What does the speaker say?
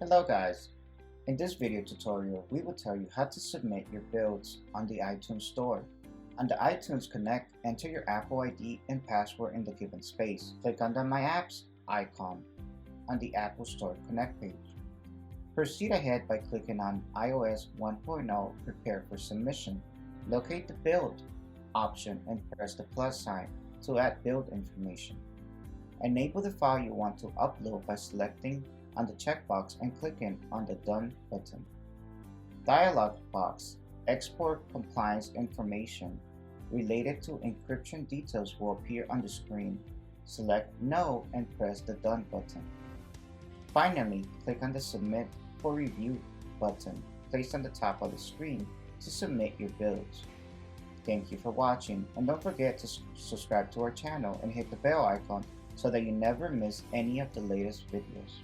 Hello guys, in this video tutorial we will tell you how to submit your builds on the iTunes Store. On the iTunes Connect, enter your Apple ID and password in the given space. Click on the My Apps icon on the Apple Store Connect page. Proceed ahead by clicking on iOS 1.0 Prepare for Submission. Locate the Build option and press the plus sign to add build information. Enable the file you want to upload by selecting on the checkbox and clicking on the Done button. Dialog box Export Compliance Information related to encryption details will appear on the screen. Select No and press the Done button. Finally, click on the Submit for Review button placed on the top of the screen to submit your builds. Thank you for watching, and don't forget to subscribe to our channel and hit the bell icon so that you never miss any of the latest videos.